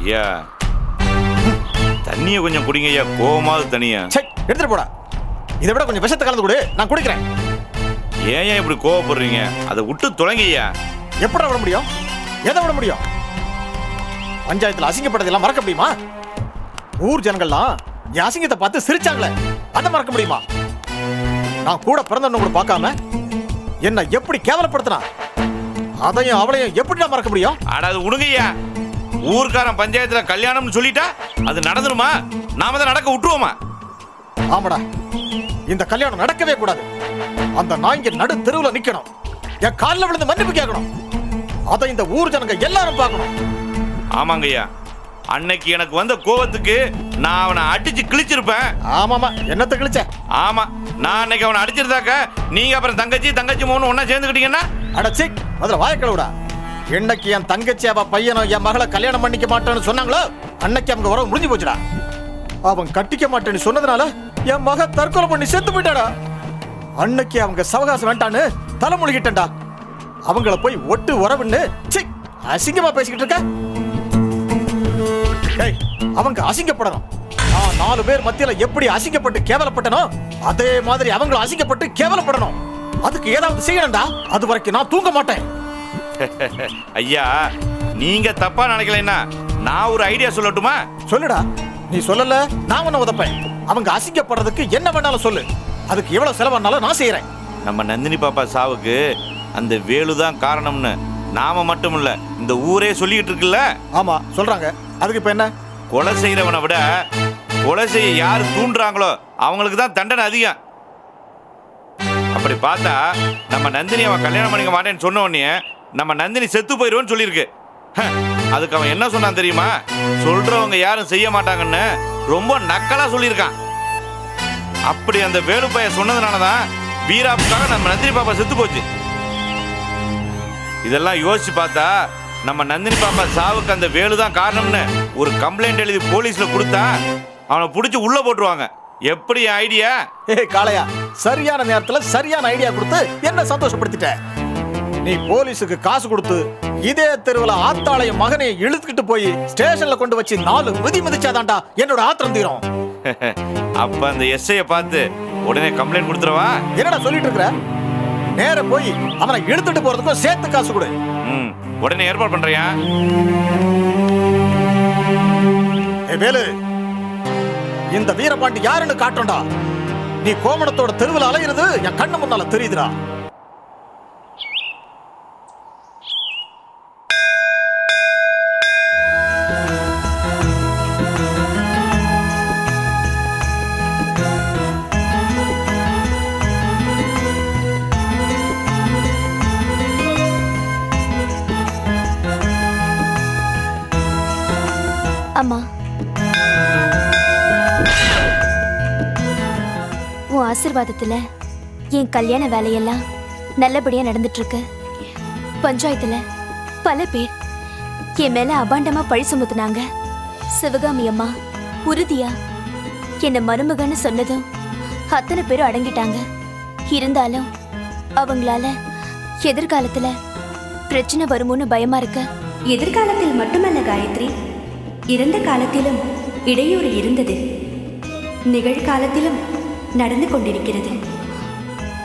ஐயா தண்ணியை கொஞ்சம் குடிங்க ஐயா, கோவமாவது தனியா. எடுத்துட்டு போடா. இதை விட கொஞ்சம் விஷத்தை கலந்து கொடு, நான் குடிக்கிறேன். ஏன் இப்படி கோவப்படுறீங்க? அதை விட்டு தொலைங்க ஐயா. எப்படி விட முடியும்? எதை விட முடியும்? பஞ்சாயத்துல அசிங்கப்பட்டதெல்லாம் மறக்க முடியுமா? ஊர் ஜனங்கள்லாம் என் அசிங்கத்தை பார்த்து சிரிச்சாங்களே, அதை மறக்க முடியுமா? நான் கூட பிறந்தவன கூட பார்க்காம என்ன எப்படி கேவலப்படுத்தினா, அதையும் அவளையும் எப்படி நான் மறக்க முடியும்? அது உடுங்கய்யா. ஊர்க்காரன் பஞ்சாயத்துல கல்யாணம்னு சொல்லிட்டா அது நடந்துருமா? நாம தான் நடக்க விட்டுருவோமா? ஆமாடா, இந்த கல்யாணம் நடக்கவே கூடாது. அந்த நாய்ங்க நடு தெருவுல நிக்கணும், என் காலில் விழுந்து மன்னிப்பு கேட்கணும். அதை இந்த ஊர் ஜனங்க எல்லாரும் பார்க்கணும். ஆமாங்கய்யா, அன்னைக்கு எனக்கு வந்த கோவத்துக்கு நான் அவனை அடிச்சு கிழிச்சிருப்பேன். ஆமாமா, என்னத்தை கிழிச்ச? ஆமா, நான் அன்னைக்கு அவனை அடிச்சிருந்தாக்க நீங்க அப்புறம் தங்கச்சி மோன்னு ஒன்னா சேர்ந்துக்கிட்டீங்கன்னா. அடச்சி, முதல்ல வாயக்கழுவுடா. என்னைக்கு என் தங்கச்சி அவ பையனும் என் மகளை கல்யாணம் பண்ணிக்க மாட்டேன்னு சொன்னாங்களோ, அன்னைக்கு அவங்க உறவு முடிஞ்சு போச்சுடா. அவன் கட்டிக்க மாட்டேன்னு சொன்னதுனால என் மக தற்கொலை பண்ணி செத்து போயிட்டாடா. அன்னைக்கு அவங்க சவகாசம் வேண்டான்னு தலைமொழிகிட்டா. அவங்கள போய் ஒட்டு உறவுன்னு அசிங்கமா பேசிக்கிட்டு இருக்க. அவங்க அசிங்கப்படணும். நான் 4 பேர் மத்தியில எப்படி அசிங்கப்பட்டு கேவலப்பட்டனோ, அதே மாதிரி அவங்களும் அசிங்கப்பட்டு கேவலப்படணும். அதுக்கு ஏதாவது செய்யணும்டா. அது வரைக்கும் நான் தூங்க மாட்டேன். ஐயா, நீங்க தப்பா நினைக்கலைன்னா நான் ஒரு ஐடியா சொல்லட்டுமா? சொல்லுடா. நீ சொல்லல, நான் உன்னை உதப்பேன். அவங்க அசிங்கப்படுறதுக்கு என்ன வேணாலும் சொல்லு. அதுக்கு எவ்வளவு செலவானாலும் நான் செய்யறேன். நம்ம நந்தினி பாப்பா சாவுக்கு அந்த வேலுதான் காரணம்னு நாம மட்டும் இல்ல, இந்த ஊரே சொல்லிட்டு இருக்குல்ல. ஆமா, சொல்றாங்க. அதுக்கு இப்ப என்ன? கொலை செய்யறவனை விட கொலை செய்ய யாரு தூண்டுறாங்களோ அவங்களுக்கு தான் தண்டனை அதிகம். அப்படி பார்த்தா நம்ம நந்தினி அவன் கல்யாணம் பண்ணிக்க மாட்டேன்னு சொன்ன உடனே நம்ம நந்தினி செத்து போயிடுவோன்னு சொல்லியிருக்கு. அதுக்கு அவன் என்ன சொன்னான் தெரியுமா? சொல்றவங்க யாரும் செய்ய மாட்டாங்கன்னு ரொம்ப நக்கலா சொல்லியிருக்கான். அப்படி அந்த வேலுப்பைய சொன்னதுனாலதான் வீராப்புக்காக நம்ம நந்தினி பாப்பா செத்து போச்சு. இதெல்லாம் யோசிச்சு பார்த்தா நம்ம நந்தினி பாப்பா சாவுக்கு அந்த வேலுதான் காரணம்னு ஒரு கம்ப்ளைண்ட் எழுதி போலீஸ்ல கொடுத்தா அவனை பிடிச்சி உள்ள போட்டுருவாங்க. எப்படி ஐடியா? காளையா, சரியான நேரத்துல சரியான ஐடியா கொடுத்து என்ன சந்தோஷப்படுத்திட்ட. நீ போலீஸுக்கு காசு கொடுத்து இதே தெருவுல ஆத்தாளையும் மகனையும் இழுத்துக்கிட்டு போய் ஸ்டேஷன்ல கொண்டு வச்சு 4 மிதி மிதிச்சாதான்டா என்னோட ஆத்திரம் தீரும். அப்ப அந்த எஸ்ஐய பார்த்து உடனே கம்ப்ளைண்ட் கொடுத்துறவா? என்னடா சொல்லிட்டு இருக்கிற? நேர போய் அவனை இழுத்துட்டு போறதுக்கும் சேர்த்து காசு கொடு. உடனே ஏற்பாடு பண்றியா? வேலு, இந்த வீரபாண்டி யாருன்னு காட்டும்டா. நீ கோமணத்தோட தெருவில் அலையிறது என் கண்ணு முன்னால தெரியுதுடா. அம்மா, உன் ஆசீர்வாதத்துல என் கல்யாண வேலையெல்லாம் நல்லபடியா நடந்துட்டு இருக்கு. பஞ்சாயத்துல பல பேர் என் மேல அபாண்டமா பழி சுமத்துனாங்க. சிவகாமி அம்மா உறுதியா என்ன மருமகன்னு சொன்னதும் அத்தனை பேரும் அடங்கிட்டாங்க. இருந்தாலும் அவங்களால எதிர்காலத்துல பிரச்சனை வருமோன்னு பயமா இருக்கு. எதிர்காலத்தில் மட்டுமல்ல காயத்ரி, இறந்த காலத்திலும் இடையூறு இருந்தது, நிகழ்காலத்திலும் நடந்து கொண்டிருக்கிறது.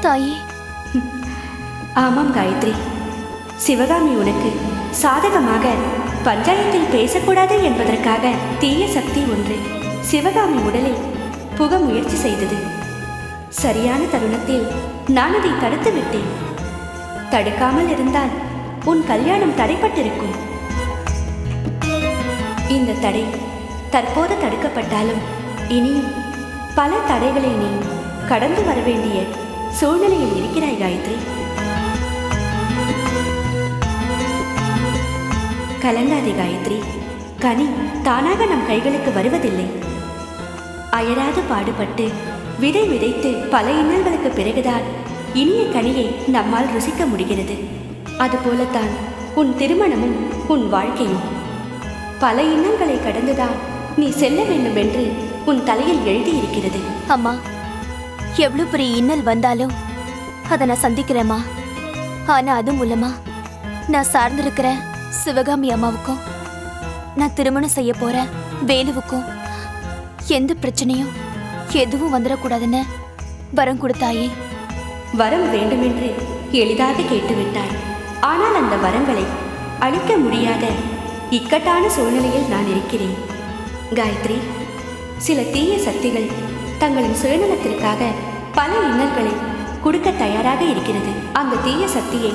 தாயே. ஆமாம் காயத்ரி, சிவகாமி உனக்கு சாதகமாக பஞ்சாயத்தில் பேசக்கூடாது என்பதற்காக தீய சக்தி ஒன்று சிவகாமி உடலில் புக முயற்சி செய்தது. சரியான தருணத்தில் நான் அதை தடுத்து விட்டேன். தடுக்காமல் இருந்தால் உன் கல்யாணம் தடைப்பட்டிருக்கும். இந்த தடை தற்போது தடுக்கப்பட்டாலும் இனியும் பல தடைகளை நீ கடந்து வர வேண்டிய சூழ்நிலையில் இருக்கிறாய் காயத்ரி. கலங்காதே காயத்ரி, கனி தானாக நம் கைகளுக்கு வருவதில்லை. அயராது பாடுபட்டு விதை விதைத்து பல இன்னல்களுக்கு பிறகுதான் இனிய கனியை நம்மால் ருசிக்க முடிகிறது. அதுபோலத்தான் உன் திருமணமும் உன் வாழ்க்கையும் பல இன்னல்களை கடந்துதான் நீ செல்ல வேண்டும் என்று உன் தலையில் எழுதியிருக்கிறது. அம்மா, எவ்வளவு பெரிய இன்னல் வந்தாலும் அதை நான் சந்திக்கிறேம்மா. ஆனா அது மூலமா நான் சார்ந்திருக்கிற சிவகாமி அம்மாவுக்கும் நான் திருமணம் செய்ய போறேன் வேலுவுக்கும் எந்த பிரச்சனையும் எதுவும் வந்துடக்கூடாதுன்னு வரம் கொடுத்தாயே. வரம் வேண்டுமென்று எளிதாக கேட்டுவிட்டாய். ஆனால் அந்த வரங்களை அளிக்க முடியாத இக்கட்டான சூழ்நிலையில் நான் இருக்கிறேன். காயத்ரி, சில தீய சக்திகள் தங்களின் சுயநலத்திற்காக பல இன்னல்களை கொடுக்க தயாராக இருக்கிறது. அந்த தீய சக்தியை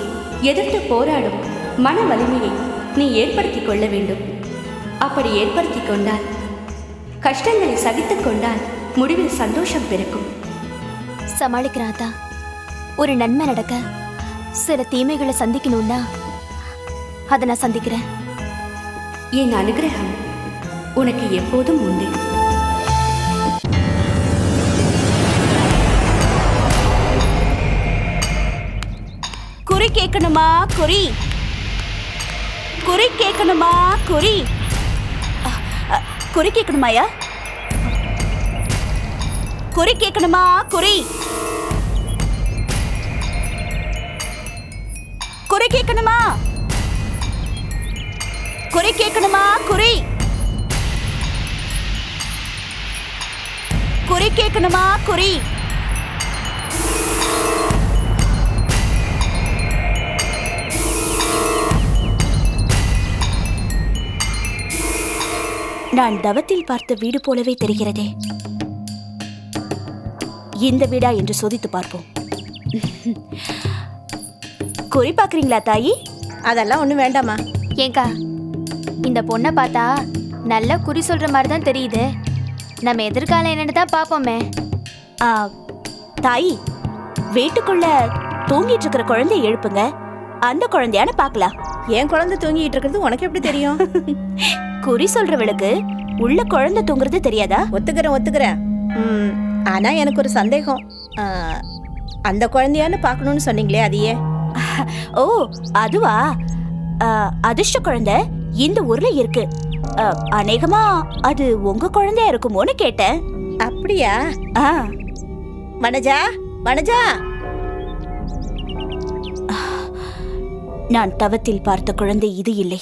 எதிர்த்து போராடும் மன வலிமையை நீ ஏற்படுத்தி கொள்ள வேண்டும். அப்படி ஏற்படுத்தி கொண்டால், கஷ்டங்களை சகித்துக் கொண்டால் முடிவில் சந்தோஷம் பிறக்கும். சமாளிக்கிறாதா. ஒரு நன்மை நடக்க சில தீமைகளை சந்திக்கணும்னா அதை நான் சந்திக்கிறேன். என் அனுகிரகம் உனக்கு எப்போதும் உண்டு. குறி கேட்கணுமா? குறி குறி கேட்கணுமா? குறி குறி கேட்கணுமாயா? குறி கேட்கணுமா? குறி குறி கேட்கணுமா? குறி கேட்கணுமா? குறி குறி கேட்கணுமா? குறி நான் தவத்தில் பார்த்த வீடு போலவே தெரிகிறதே. இந்த வீடா என்று சோதித்து பார்ப்போம். குறி பாக்குறீங்களா தாயி? அதெல்லாம் ஒன்றும் வேண்டாமா. ஏங்கா, இந்த பொண்ணை பார்த்தா நல்லா குறி சொல்ற மாதிரி தான் தெரியுது. நம்ம எதிர்காலம் என்னன்னு தான் பார்ப்போமே. தாயி, வீட்டுக்குள்ள தூங்கிட்டு இருக்கிற குழந்தைய எழுப்புங்க. அந்த குழந்தையான பார்க்கலாம். என் குழந்தை தூங்கிட்டு இருக்கிறது உனக்கு எப்படி தெரியும்? குறி சொல்றவளுக்கு உள்ள குழந்தை தூங்குறது தெரியாதா? ஒத்துக்கிறேன். ஆனா எனக்கு ஒரு சந்தேகம். அந்த குழந்தையான்னு பார்க்கணும்னு சொன்னீங்களே, அது ஏன்? ஓ, அதுவா? அதிர்ஷ்ட குழந்தை இந்த ஊர்ல இருக்கு. அநேகமா அது உங்க குழந்தையா இருக்குமோன்னு கேட்டேன். அப்படியா? வனஜா, நான் தவத்தில் பார்த்த குழந்தை இது இல்லை.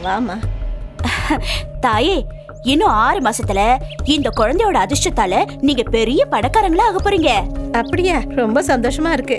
வாமா. தாயே, இன்னும் 6 மாசத்துல இந்த குழந்தையோட அதிர்ஷ்டத்தால நீங்க பெரிய பணக்காரங்களா ஆக போறீங்க. அப்படியா? ரொம்ப சந்தோஷமா இருக்கு.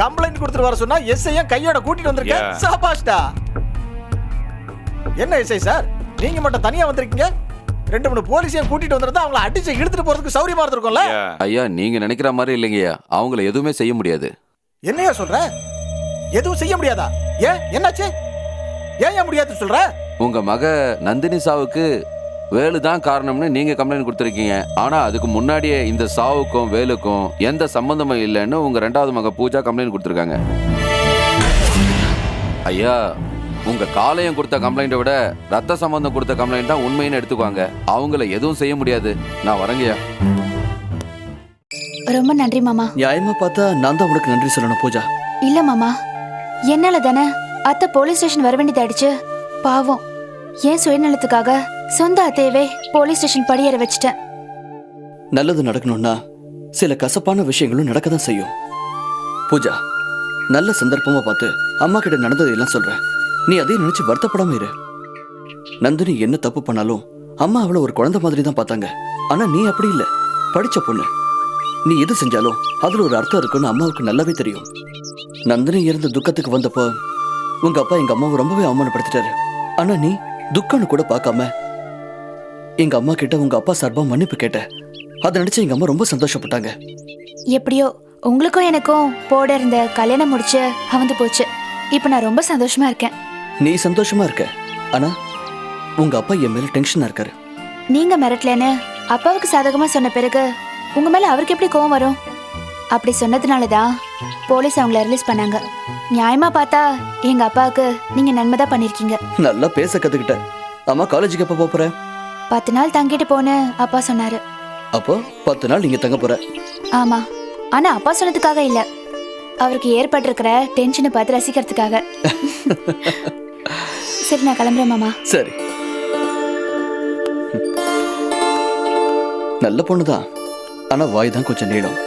கம்ப்ளைண்ட் கொடுத்துட்டு வர சொன்னா எஸ்ஐ கையோட கூட்டிட்டு வந்திருக்கேன். சாபாஷ்டா. என்ன எஸ்ஐ சார், நீங்க மட்டும் தனியா வந்திருக்கீங்க? 2-3 போலீஸையும் கூட்டிட்டு வந்திருந்தா அவங்கள அடிச்சு இழுத்துட்டு போறதுக்கு சௌரியமா இருந்திருக்கும்ல. ஐயா, நீங்க நினைக்கிற மாதிரி இல்லைங்கய்யா. அவங்கள எதுவுமே செய்ய முடியாது. என்னையா சொல்ற? எதுவும் செய்ய முடியாதா? ஏன், என்னாச்சு? ஏன் முடியாது சொல்ற? உங்க மக நந்தினி சாவுக்கு வேலு தான் காரணம்னு நீங்க கம்ப்ளைண்ட் கொடுத்துருக்கீங்க. ஆனா அதுக்கு முன்னாடியே இந்த சாவுக்கும் வேலுக்கும் எந்த சம்பந்தமும் இல்லைன்னு உங்க 2வது மக பூஜா கம்ப்ளைண்ட் கொடுத்துருக்காங்க. ஐயா, உங்க காலையும் கொடுத்த கம்ப்ளைண்ட்டை விட ரத்த சம்பந்தம் கொடுத்த கம்ப்ளைண்ட் தான் உண்மைன்னு எடுத்துக்குவாங்க. அவங்கள எதுவும் செய்ய முடியாது. நான் வரேங்கய்யா. ரொம்ப நன்றி மாமா. நியாயமா பார்த்தா நான் தான் உனக்கு நன்றி சொல்லணும் பூஜா. இல்ல மாமா, என்னால தானே அத்தை போலீஸ் ஸ்டேஷன் வர வேண்டியதாயிடுச்சு. பாவம், ஏன் சுயநலத்துக்காக சொந்த அத்தையவே போலீஸ் ஸ்டேஷன் படியேற வச்சுட்டேன். நல்லது நடக்கணும்னா சில கசப்பான விஷயங்களும் நடக்க தான் செய்யும். பூஜா, நல்ல சந்தர்ப்பமா பார்த்து அம்மா கிட்ட நடந்ததையெல்லாம் சொல்றேன். நீ அதையும் நினைச்சு வருத்தப்படாம இரு. நந்தினி என்ன தப்பு பண்ணாலும் அம்மா அவளை ஒரு குழந்தை மாதிரி தான் பார்த்தாங்க. ஆனா நீ அப்படி இல்லை, படிச்ச பொண்ணு. நீ எது செஞ்சாலும் அதுல ஒரு அர்த்தம் இருக்குன்னு அம்மாவுக்கு நல்லாவே தெரியும். நந்தினி இறந்த துக்கத்துக்கு வந்தப்போ உங்க அப்பா எங்க அம்மாவை ரொம்பவே அவமானப்படுத்திட்டாரு. ஆனா நீ துக்கம்னு கூட பார்க்காம எங்க அம்மா கிட்ட உங்க அப்பா சார்பா மன்னிப்பு கேட்ட. அதை நினைச்சு எங்க அம்மா ரொம்ப சந்தோஷப்பட்டாங்க. எப்படியோ உங்களுக்கும் எனக்கும் போட இருந்த கல்யாணம் முடிச்சு அவந்து போச்சு. இப்ப நான் ரொம்ப சந்தோஷமா இருக்கேன். நீ சந்தோஷமா இருக்க, ஆனா உங்க அப்பா என் மேல டென்ஷனா இருக்காரு. நீங்க மிரட்டலன்னு அப்பாவுக்கு சாதகமா சொன்ன பிறகு உங்க மேல அவருக்கு எப்படி கோவம் வரும்? அப்படி சொன்னதுனாலதான் போலீஸ் அவங்கள ரிலீஸ் பண்ணாங்க. நியாயமா பார்த்தா எங்க அப்பாவுக்கு நீங்க நன்மைதான் பண்ணிருக்கீங்க. நல்லா பேச கத்துக்கிட்ட. அம்மா காலேஜுக்கு எப்ப போற? 10 நாள் தங்கிட்டு போன்னு அப்பா சொன்னாரு. அப்போ 10 நாள் நீங்க தங்க போற? ஆமா, ஆனா அப்பா சொன்னதுக்காக இல்ல, அவருக்கு ஏற்பட்டிருக்கிற டென்ஷனை பார்த்து ரசிக்கிறதுக்காக. சரி, நான் கிளம்புறேன் மாமா. சரி, நல்ல பொண்ணுதான், ஆனா வாய் தான் கொஞ்சம் நீளம்.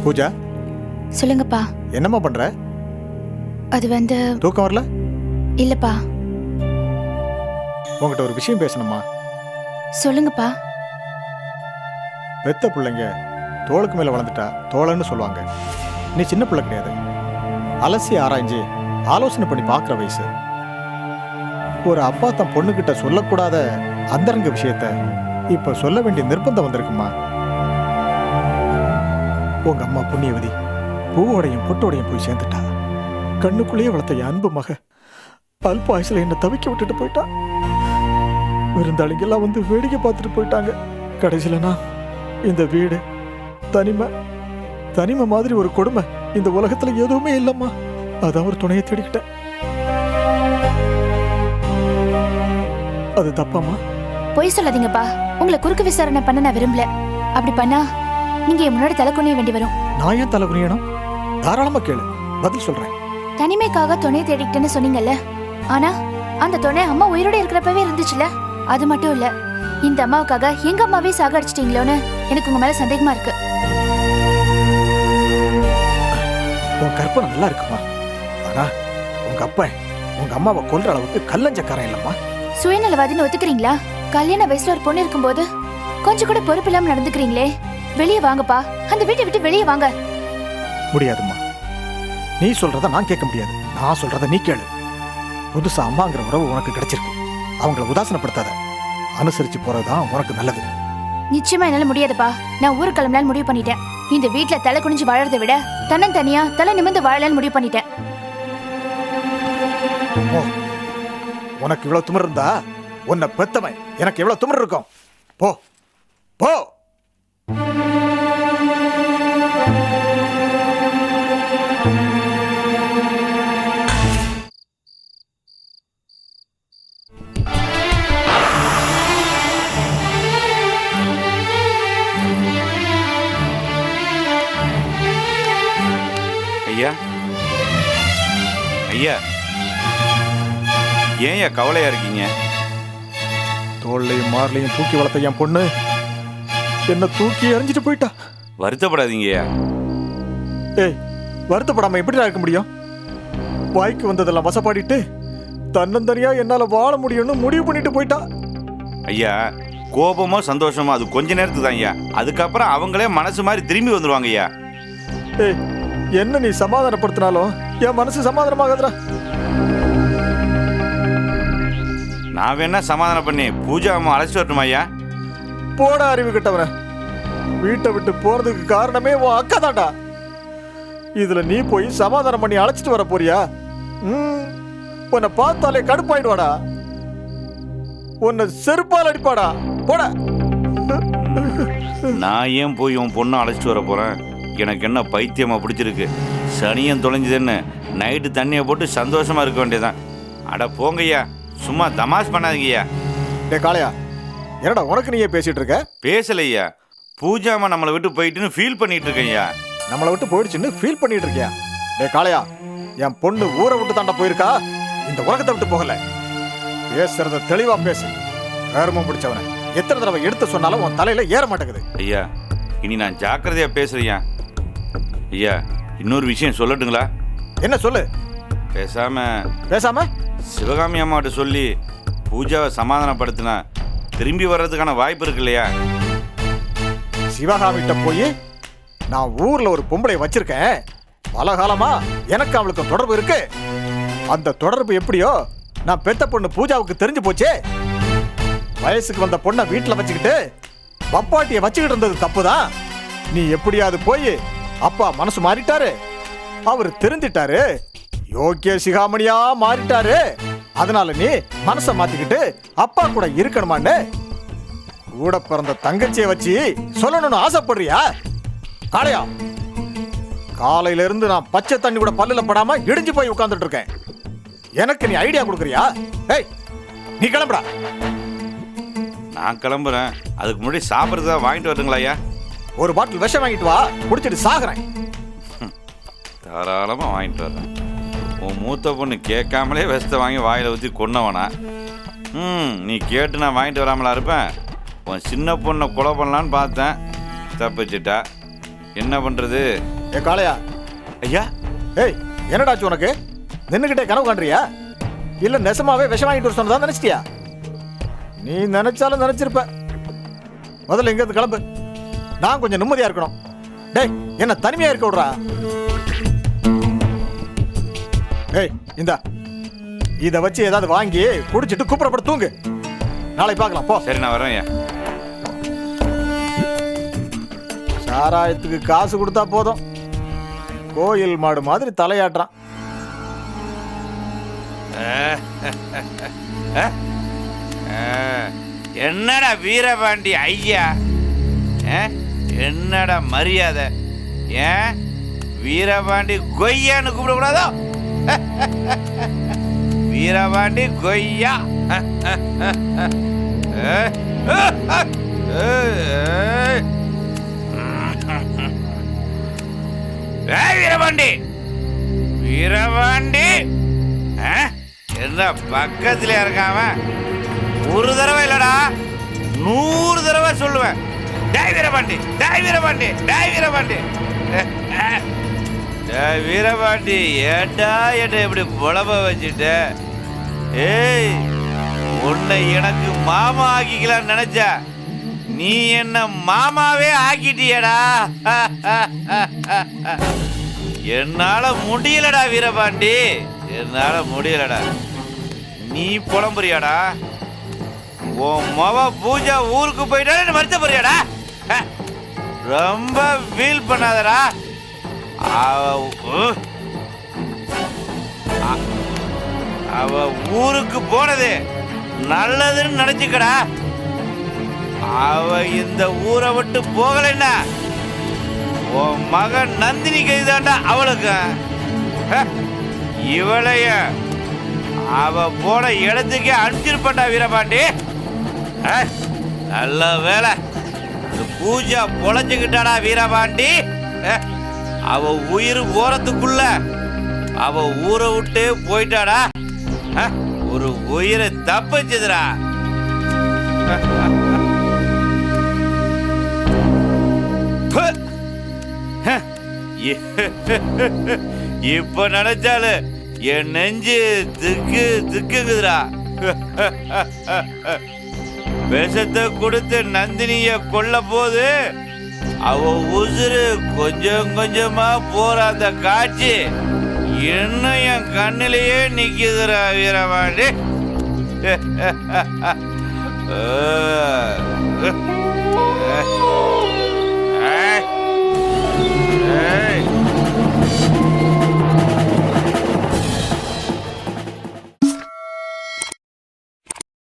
பூஜா, சொல்லுங்கப்பா. என்னம்மா பண்ற? அது வந்து தூக்கம் வரல? இல்லப்பா. உங்ககிட்ட ஒரு விஷயம் பேசணுமா? சொல்லுங்கப்பா. பெத்த பிள்ளைங்க தோளுக்கு மேல வளர்ந்துட்டா தோழன்னு சொல்லுவாங்க. நீ சின்ன பிள்ளை கிடையாது, அலசி ஆராய்ஞ்சு ஆலோசனை பண்ணி பார்க்குற வயசு. ஒரு அப்பா தன் பொண்ணுகிட்ட சொல்லக்கூடாத அந்தரங்க விஷயத்த இப்ப சொல்ல வேண்டிய நிர்பந்தம் வந்திருக்குமா? உங்க அம்மா புண்ணியவதி பூவோடையும் பொட்டோடையும் போய் சேர்ந்துட்டா. கண்ணுக்குள்ளேயே வளர்த்த என் அன்பு மக அல்ப ஆயுசுல என்னை தவிக்க விட்டுட்டு போயிட்டா. விருந்தாளிங்கெல்லாம் வந்து வேடிக்கை பார்த்துட்டு போயிட்டாங்க. கடைசியிலனா இந்த வீடு தனிமை தனிமை மாதிரி ஒரு கொடுமை இந்த உலகத்துல எதுவுமே இல்லம்மா. அதான் ஒரு துணையை தேடிக்கிட்டேன். அது தப்பாம்மா? பொய் சொல்லாதீங்கப்பா. உங்களை குறுக்கு விசாரணை பண்ண நான் விரும்பல. அப்படி பண்ணா நீங்க என் முன்னாடி தலை குனிய வேண்டி வரும். நான் ஏன் தலை குனியணும்? தாராளமா கேளு, பதில் சொல்றேன். தனிமைக்காக துணை தேடிக்கிட்டேன்னு சொன்னீங்கல்ல, ஆனா அந்த துணை அம்மா உயிரோட இருக்கிறப்பவே இருந்துச்சுல. அது மட்டும் இல்ல, இந்த அம்மாவுக்காக எங்க அம்மாவே சாகடிச்சிட்டீங்களோன்னு எனக்கு உங்க மேல சந்தேகமா இருக்கு. உன் கற்பனை நல்லா இருக்குமா? ஆனா உங்க அப்பா உங்க அம்மாவை கொல்ற அளவுக்கு கல்லஞ்சக்காரன் இல்லம்மா. சுயநலவாதின்னு ஒத்துக்கிறீங்களா? கல்யாண வயசுல ஒரு பொண்ணு இருக்கும்போது கொஞ்சம் கூட பொறுப்பு இல்லாம நடந்துக்கிறீங்களே. வெளியே வாங்கப்பா, அந்த வீட்டை விட்டு வெளியே வாங்க. முடியாதும்மா, நீ சொல்றத நான் கேட்க முடியாது. நான் சொல்றத நீ கேளு. புதுசா அம்மாங்கிற உறவு உனக்கு கிடைச்சிருக்கு. அவங்கள உதாசனப்படுத்தாத, அனுசரிச்சு போறதுதான் உனக்கு நல்லது. நிச்சயமா என்னால முடியாதுப்பா. நான் ஊருக்கு கிளம்பினாலும் முடிவு பண்ணிட்டேன். இந்த வீட்டுல தலை குனிஞ்சு வாழறதை விட தனியா தலை நிமிர்ந்து வாழலான்னு முடிவு பண்ணிட்டேன். உனக்கு இவ்வளவு திமிர் இருந்தா உன்னை பெத்தவன் எனக்கு எவ்வளவு திமிர் இருக்கும்? போ போ. ஐயா, ஐயா, ஏன் கவலையா இருக்கீங்க? தோல்லையும் மார்லையும் தூக்கி வளர்த்த என் பொண்ணு என்ன தூக்கி எறிஞ்சிட்டு போயிட்டா. வருத்தப்படாதீங்கய்யா. ஏய், வருத்தப்படாம எப்படி இருக்க முடியும்? வாய்க்கு வந்ததெல்லாம் வசப்பாடிட்டு தன்னந்தனியா என்னால வாழ முடியும்னு முடிவு பண்ணிட்டு போயிட்டா. ஐயா, கோபமோ சந்தோஷமோ அது கொஞ்ச நேரத்துக்கு தான் ஐயா. அதுக்கப்புறம் அவங்களே மனசு மாதிரி திரும்பி வந்துருவாங்க ஐயா. ஏய், என்ன நீ சமாதானப்படுத்தினாலும் என் மனசு சமாதானமாகாதுடா. நான் வேணா சமாதானம் பண்ணி பூஜா அம்மா அழைச்சிட்டு வரட்டுமா ஐயா? போட அறிவு கட்டவன. வீட்டை விட்டு போறதுக்கு காரணமே உன் அக்கா தான்டா. இதுல நீ போய் சமாதானம் பண்ணி அழைச்சிட்டு வர போறியா? உன்னை பார்த்தாலே கடுப்பாயிடுவாடா. உன்னை செருப்பால் அடிப்பாடா. போட. நான் ஏன் போய் உன் பொண்ணை அழைச்சிட்டு வர போறேன்? எனக்கு என்ன பைத்தியமா பிடிச்சிருக்கு? சனியன் தொலைஞ்சதுன்னு நைட்டு தண்ணியை போட்டு சந்தோஷமா இருக்க வேண்டியதான். அட போங்கய்யா, சும்மா தமாஷ் பண்ணாதீங்கய்யா. டே காளையா, என்னடா உனக்கு நீயே பேசிட்டு இருக்க? பேசலையா, பூஜாமா நம்மளை விட்டு போயிட்டுன்னு ஃபீல் பண்ணிட்டு இருக்கேன்யா. நம்மளை விட்டு போயிடுச்சுன்னு ஃபீல் பண்ணிட்டு இருக்கியா? டே காளையா, என் பொண்ணு ஊரை விட்டு தாண்டா போயிருக்கா, இந்த உலகத்தை விட்டு போகல. பேசுறத தெளிவா பேசு. கர்மம் பிடிச்சவன எத்தனை தடவை எடுத்து சொன்னாலும் உன் தலையில ஏற மாட்டேங்குது. ஐயா, இனி நான் ஜாக்கிரதையா பேசுறியா? ஐயா, இன்னொரு விஷயம் சொல்லட்டுங்களா? என்ன சொல்லு. பேசாம சிவகாமி அம்மாட்ட சொல்லி பூஜாவை சமாதானப்படுத்தினா திரும்பி வர்றதுக்கான வாய்ப்பு இருக்கு இல்லையா? சிவகாமிட்ட போய் நான் ஊர்ல ஒரு பொம்பளை வச்சிருக்கேன், பல காலமா எனக்கு அவளுக்கு தொடர்பு இருக்கு, அந்த தொடர்பு எப்படியோ நான் பெத்த பொண்ணு பூஜாவுக்கு தெரிஞ்சு போச்சே. வயசுக்கு வந்த பொண்ணை வீட்டுல வச்சுக்கிட்டு பப்பாட்டிய வச்சுக்கிட்டு இருந்தது தப்புதான். நீ எப்படியாவது போய் அப்பா மனசு மாறிட்டாரு, அவரு தெரிஞ்சிட்டாரு, யோக்கிய சிகாமணியா மாறிட்டாரு, அதனால நீ மனசை மாத்திக்கிட்டு அப்பா கூட இருக்கணுமான்னு கூட பிறந்த தங்கச்சியை வச்சு சொல்லணும்னு ஆசைப்படுறியா? காளையா, காலையில இருந்து நான் பச்சை தண்ணி கூட பல்லுல படாம இடிஞ்சு போய் உட்கார்ந்துட்டு இருக்கேன். எனக்கு நீ ஐடியா கொடுக்குறியா? ஏய், நீ கிளம்புடா. நான் கிளம்புறேன். அதுக்கு முன்னாடி சாப்பிட்றதா வாங்கிட்டு வருதுங்களா ஐயா? ஒரு பாட்டில் விஷம் வாங்கிட்டு வா, குடிச்சிட்டு சாகுறேன். தாராளமாக வாங்கிட்டு வர்றேன். உன் மூத்த பொண்ணு கேட்காமலே விஷத்தை வாங்கி வாயில் ஊற்றி கொன்னவனா? நீ கேட்டு நான் வாங்கிட்டு வராமலா இருப்பேன்? உன் சின்ன பொண்ணை கொலை பண்ணலான்னு பார்த்தேன், தப்பிச்சிட்டா. என்ன பண்ணுறது? ஏ காளையா. ஐயா. ஏய், என்னடாச்சு உனக்கு? நின்னுகிட்டே கனவு காண்றியா இல்ல நெசமாவே விஷம் வாங்கிட்டு வர சொன்னதா நினைச்சிட்டியா? நீ நினைச்சாலும் நினைச்சிருப்ப. முதல்ல இங்க இருந்து கிளம்பு, நான் கொஞ்சம் நிம்மதியா இருக்கணும். டேய், என்ன தனிமையா இருக்க விடுறா. ஏய், இந்தா இத வச்சு ஏதாவது வாங்கி குடிச்சிட்டு கூப்பிடப்பட தூங்கு. நாளைக்கு பார்க்கலாம் போ. சரி, நான் வரேன் ஐயா. சாராயத்துக்கு காசு கொடுத்தா போதும், கோயில் மாடு மாதிரி தலையாட்டுறான். என்னடா வீரபாண்டி ஐயா, என்னடா மரியாதை? ஏன் வீரபாண்டி கொய்யான்னு கூப்பிடக்கூடாதோ? வீரபாண்டி கொய்யா. வீரபாண்டி, வீரபாண்டி என்ன பக்கத்துல இருக்காம ஒரு தடவை இல்லடா 100 தடவை சொல்லுவேன். டேய் வீரபாண்டி, டேய் வீரபாண்டி, டேய் வீரபாண்டி, டேய் வீரபாண்டி, ஏட்டா ஏட்ட இப்படி புலம்ப வச்சுட்ட? ஏய், உன்னை எனக்கு மாமா ஆக்கிக்கலான்னு நினைச்சா நீ என்ன மாமாவே ஆக்கிட்டியடா. என்னால முடியலடா வீரபாண்டி, என்னால முடியலடா. நீ புலம்புறியாடா? உன் மவ பூஜா ஊருக்கு போயிட்டாலும் வருத்த போறியாடா? ரொம்ப ஃபீல் பண்ணாதடா. அவ ஊருக்கு போனது நல்லதுன்னு நினைச்சுக்கடா. அவ இந்த ஊரை விட்டு போகலைன்னா உன் மகன் நந்தினி கைதாண்டா அவளுக்கு. இவளைய அவ போன இடத்துக்கே அனுப்பிச்சிருப்பாண்டா வீரபாண்டி. நல்ல வேலை பூஜா பொழைச்சுக்கிட்டாடா வீரபாண்டி. அவ உயிர் போறதுக்குள்ள அவ ஊரை விட்டு போயிட்டாடா. ஒரு உயிரை தப்பிச்சதுடா. இப்ப நினைச்சாலு என் நெஞ்சு திக்குதுடா. விஷத்தை கொடுத்து நந்தினிய கொல்ல போது அவ உசுறு கொஞ்சம் கொஞ்சமா போற அந்த காட்சி இன்னும் என் கண்ணிலேயே நிக்குதுடா வீரபாண்டி. Hey!